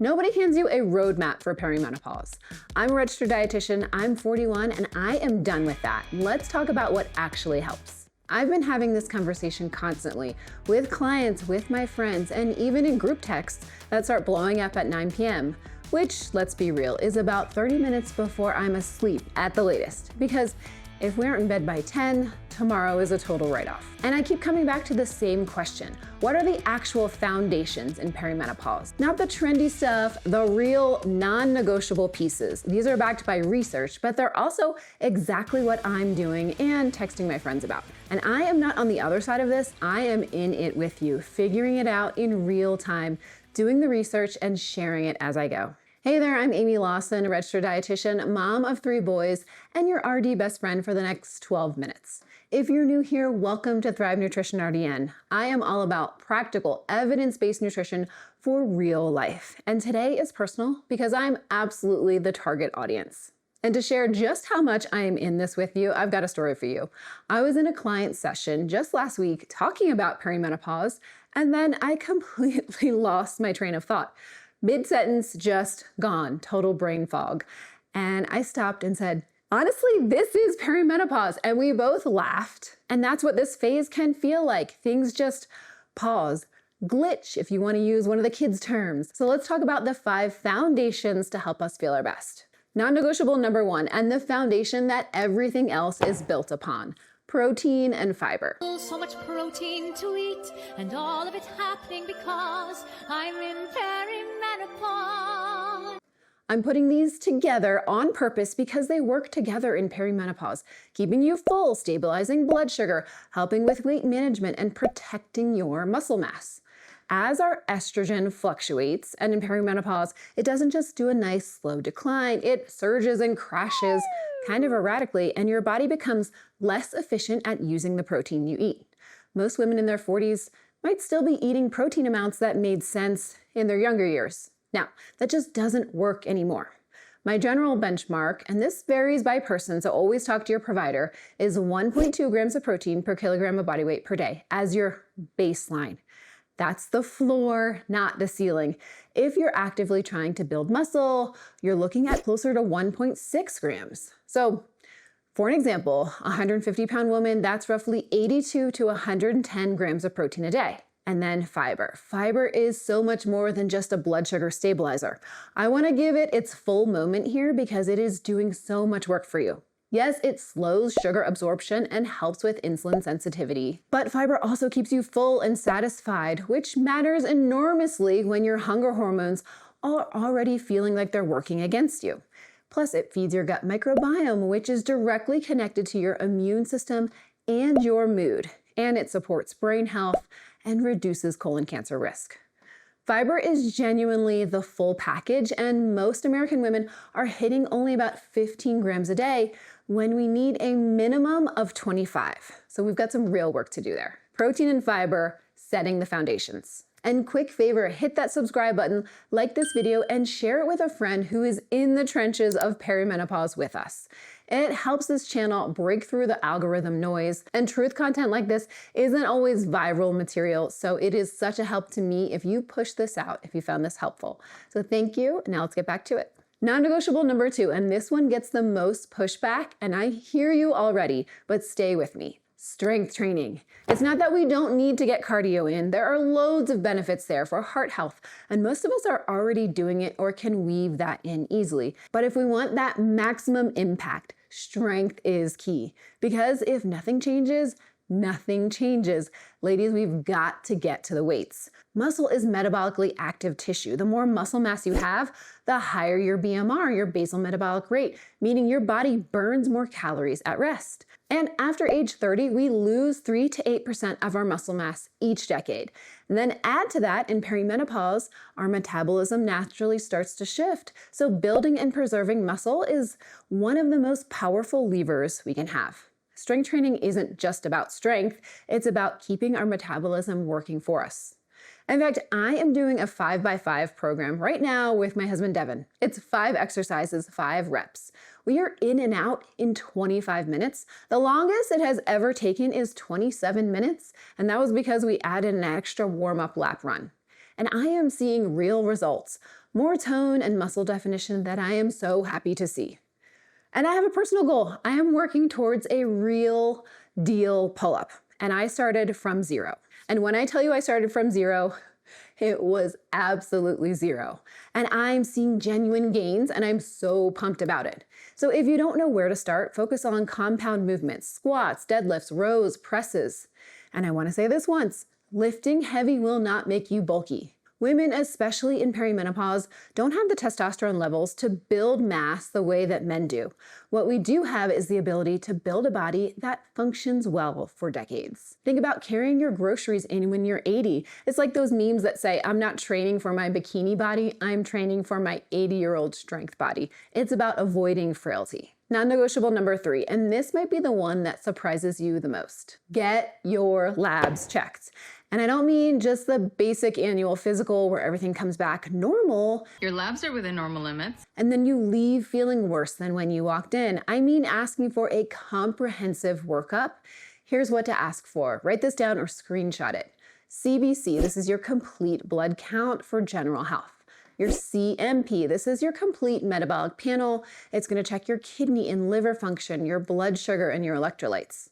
Nobody hands you a roadmap for perimenopause. I'm a registered dietitian, I'm 41, and I am done with that. Let's talk about what actually helps. I've been having this conversation constantly with clients, with my friends, and even in group texts that start blowing up at 9 p.m., which, let's be real, is about 30 minutes before I'm asleep at the latest. Because if we aren't in bed by 10, tomorrow is a total write-off. And I keep coming back to the same question. What are the actual foundations in perimenopause? Not the trendy stuff, the real non-negotiable pieces. These are backed by research, but they're also exactly what I'm doing and texting my friends about. And I am not on the other side of this. I am in it with you, figuring it out in real time, doing the research and sharing it as I go. Hey there, I'm Amy Lawson, a registered dietitian, mom of 3 boys, and your RD best friend for the next 12 minutes. If you're new here, welcome to Thrive Nutrition RDN. I am all about practical, evidence-based nutrition for real life. And today is personal because I'm absolutely the target audience. And to share just how much I am in this with you, I've got a story for you. I was in a client session just last week talking about perimenopause, and then I completely lost my train of thought. Mid-sentence, just gone, total brain fog. And I stopped and said, honestly, this is perimenopause. And we both laughed. And that's what this phase can feel like. Things just pause, glitch, if you want to use one of the kids' terms. So let's talk about the 5 foundations to help us feel our best. Non-negotiable number 1, and the foundation that everything else is built upon. Protein and fiber. So much protein to eat, and all of it happening because I'm in perimenopause. I'm putting these together on purpose because they work together in perimenopause, keeping you full, stabilizing blood sugar, helping with weight management, and protecting your muscle mass. As our estrogen fluctuates, and in perimenopause, it doesn't just do a nice slow decline, it surges and crashes kind of erratically, and your body becomes less efficient at using the protein you eat. Most women in their 40s might still be eating protein amounts that made sense in their younger years. Now, that just doesn't work anymore. My general benchmark, and this varies by person, so always talk to your provider, is 1.2 grams of protein per kilogram of body weight per day as your baseline. That's the floor, not the ceiling. If you're actively trying to build muscle, you're looking at closer to 1.6 grams. So for an example, a 150-pound woman, that's roughly 82 to 110 grams of protein a day. And then fiber. Fiber is so much more than just a blood sugar stabilizer. I want to give it its full moment here because it is doing so much work for you. Yes, it slows sugar absorption and helps with insulin sensitivity, but fiber also keeps you full and satisfied, which matters enormously when your hunger hormones are already feeling like they're working against you. Plus, it feeds your gut microbiome, which is directly connected to your immune system and your mood, and it supports brain health and reduces colon cancer risk. Fiber is genuinely the full package, and most American women are hitting only about 15 grams a day when we need a minimum of 25. So we've got some real work to do there. Protein and fiber, setting the foundations. And quick favor, hit that subscribe button, like this video, and share it with a friend who is in the trenches of perimenopause with us. It helps this channel break through the algorithm noise, and truth content like this isn't always viral material, so it is such a help to me if you push this out, if you found this helpful. So thank you, now let's get back to it. Non-negotiable number 2, and this one gets the most pushback, and I hear you already, but stay with me. Strength training. It's not that we don't need to get cardio in. There are loads of benefits there for heart health, and most of us are already doing it or can weave that in easily. But if we want that maximum impact, strength is key. Because if nothing changes, nothing changes. Ladies, we've got to get to the weights. Muscle is metabolically active tissue. The more muscle mass you have, the higher your BMR, your basal metabolic rate, meaning your body burns more calories at rest. And after age 30, we lose 3 to 8% of our muscle mass each decade. And then add to that, in perimenopause, our metabolism naturally starts to shift. So building and preserving muscle is one of the most powerful levers we can have. Strength training isn't just about strength, it's about keeping our metabolism working for us. In fact, I am doing a 5x5 program right now with my husband, Devin. It's 5 exercises, 5 reps. We are in and out in 25 minutes. The longest it has ever taken is 27 minutes, and that was because we added an extra warm-up lap run. And I am seeing real results. more tone and muscle definition that I am so happy to see. And I have a personal goal. I am working towards a real deal pull-up, and I started from zero. And when I tell you I started from zero, it was absolutely zero. And I'm seeing genuine gains, and I'm so pumped about it. So if you don't know where to start, focus on compound movements, squats, deadlifts, rows, presses. And I want to say this once, lifting heavy will not make you bulky. Women, especially in perimenopause, don't have the testosterone levels to build mass the way that men do. What we do have is the ability to build a body that functions well for decades. Think about carrying your groceries in when you're 80. It's like those memes that say, I'm not training for my bikini body, I'm training for my 80-year-old strength body. It's about avoiding frailty. Non-negotiable number 3, and this might be the one that surprises you the most. Get your labs checked. And I don't mean just the basic annual physical where everything comes back normal. Your labs are within normal limits. And then you leave feeling worse than when you walked in. I mean asking for a comprehensive workup. Here's what to ask for. Write this down or screenshot it. CBC, this is your complete blood count for general health. Your CMP, this is your complete metabolic panel. It's going to check your kidney and liver function, your blood sugar, and your electrolytes.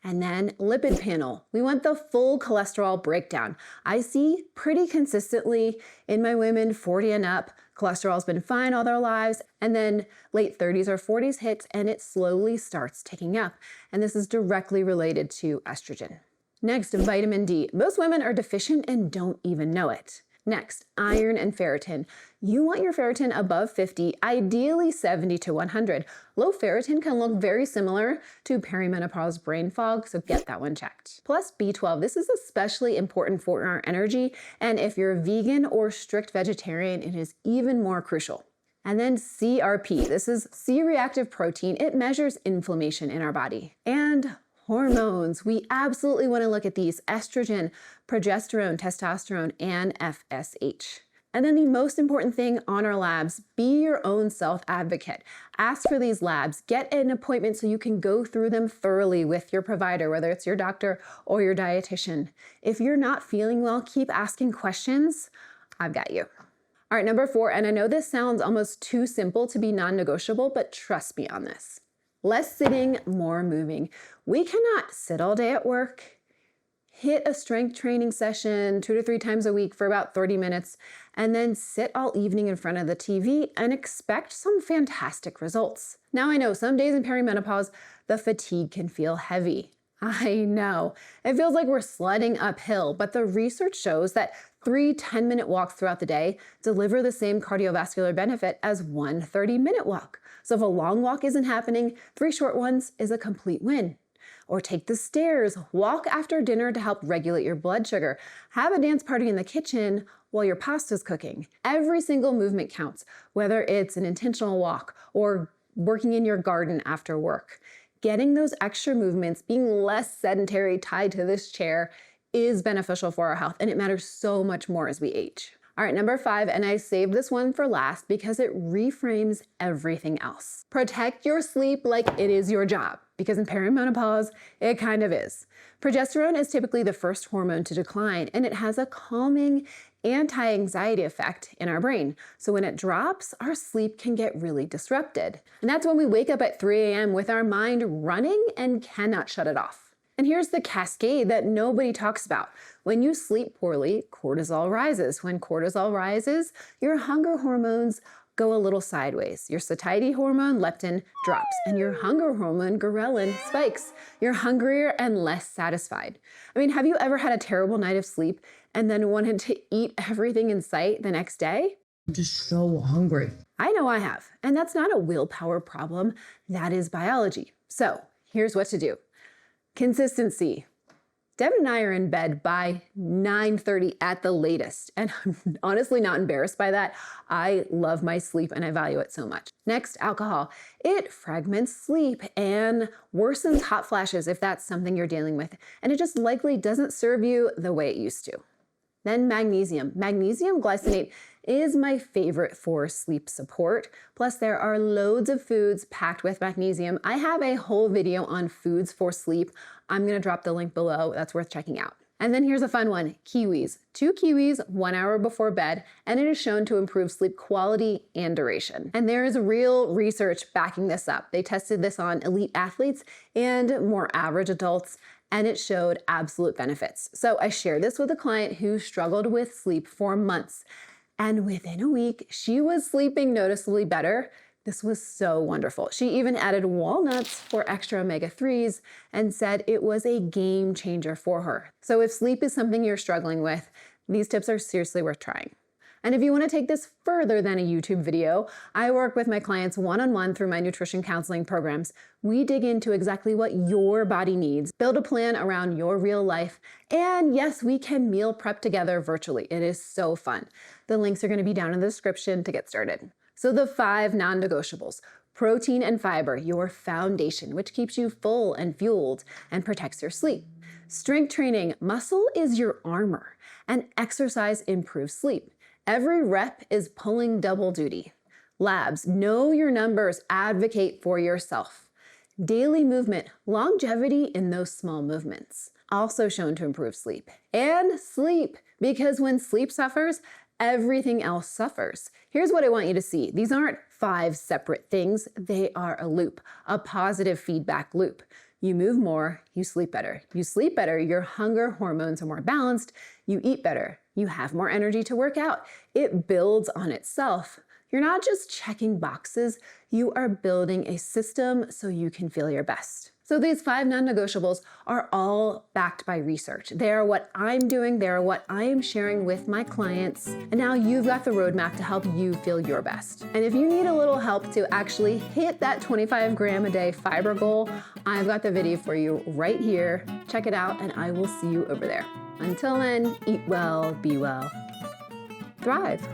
And then lipid panel, we want the full cholesterol breakdown. I see pretty consistently in my women 40 and up, cholesterol's been fine all their lives, and then late 30s or 40s hits and it slowly starts ticking up. And this is directly related to estrogen. Next, vitamin D. Most women are deficient and don't even know it. Next, iron and ferritin. You want your ferritin above 50, ideally 70 to 100. Low ferritin can look very similar to perimenopause brain fog, so get that one checked. Plus B12, this is especially important for our energy, and if you're vegan or strict vegetarian, it is even more crucial. And then CRP, this is C-reactive protein. It measures inflammation in our body. And hormones, we absolutely want to look at these: estrogen, progesterone, testosterone, and FSH. And then the most important thing on our labs, be your own self-advocate. Ask for these labs, get an appointment so you can go through them thoroughly with your provider, whether it's your doctor or your dietitian. If you're not feeling well, keep asking questions. I've got you. All right, number 4, and I know this sounds almost too simple to be non-negotiable, but trust me on this. Less sitting, more moving. We cannot sit all day at work, hit a strength training session 2 to 3 times a week for about 30 minutes, and then sit all evening in front of the TV and expect some fantastic results. Now I know some days in perimenopause, the fatigue can feel heavy. I know. It feels like we're sledding uphill, but the research shows that 3 10-minute walks throughout the day deliver the same cardiovascular benefit as 1 30-minute walk. So if a long walk isn't happening, 3 short ones is a complete win. Or take the stairs, walk after dinner to help regulate your blood sugar, have a dance party in the kitchen while your pasta's cooking. Every single movement counts, whether it's an intentional walk or working in your garden after work. Getting those extra movements, being less sedentary tied to this chair, is beneficial for our health, and it matters so much more as we age. All right, number 5, and I saved this one for last because it reframes everything else. Protect your sleep like it is your job, because in perimenopause, it kind of is. Progesterone is typically the first hormone to decline, and it has a calming anti-anxiety effect in our brain. So when it drops, our sleep can get really disrupted. And that's when we wake up at 3 a.m. with our mind running and cannot shut it off. And here's the cascade that nobody talks about. When you sleep poorly, cortisol rises. When cortisol rises, your hunger hormones go a little sideways. Your satiety hormone, leptin, drops, and your hunger hormone, ghrelin, spikes. You're hungrier and less satisfied. I mean, have you ever had a terrible night of sleep and then wanted to eat everything in sight the next day? I'm just so hungry. I know I have, and that's not a willpower problem. That is biology. So here's what to do. Consistency. Devin and I are in bed by 9:30 at the latest, and I'm honestly not embarrassed by that. I love my sleep and I value it so much. Next, alcohol. It fragments sleep and worsens hot flashes if that's something you're dealing with, and it just likely doesn't serve you the way it used to. Then magnesium. Magnesium glycinate is my favorite for sleep support. Plus, there are loads of foods packed with magnesium. I have a whole video on foods for sleep. I'm going to drop the link below. That's worth checking out. And then here's a fun one, kiwis. 2 kiwis 1 hour before bed, and it is shown to improve sleep quality and duration. And there is real research backing this up. They tested this on elite athletes and more average adults, and it showed absolute benefits. So I shared this with a client who struggled with sleep for months. And within a week, she was sleeping noticeably better. This was so wonderful. She even added walnuts for extra omega-3s and said it was a game changer for her. So if sleep is something you're struggling with, these tips are seriously worth trying. And if you want to take this further than a YouTube video, I work with my clients one-on-one through my nutrition counseling programs. We dig into exactly what your body needs, build a plan around your real life, and yes, we can meal prep together virtually. It is so fun. The links are going to be down in the description to get started. So the 5 non-negotiables. Protein and fiber, your foundation, which keeps you full and fueled and protects your sleep. Strength training, muscle is your armor, and exercise improves sleep. Every rep is pulling double duty. Labs, know your numbers, advocate for yourself. Daily movement, longevity in those small movements. Also shown to improve sleep. And sleep, because when sleep suffers, everything else suffers. Here's what I want you to see. These aren't 5 separate things. They are a loop, a positive feedback loop. You move more, you sleep better. You sleep better, your hunger hormones are more balanced. You eat better, you have more energy to work out. It builds on itself. You're not just checking boxes, you are building a system so you can feel your best. So these 5 non-negotiables are all backed by research. They are what I'm doing, they are what I am sharing with my clients, and now you've got the roadmap to help you feel your best. And if you need a little help to actually hit that 25 gram a day fiber goal, I've got the video for you right here. Check it out, and I will see you over there. Until then, eat well, be well, thrive.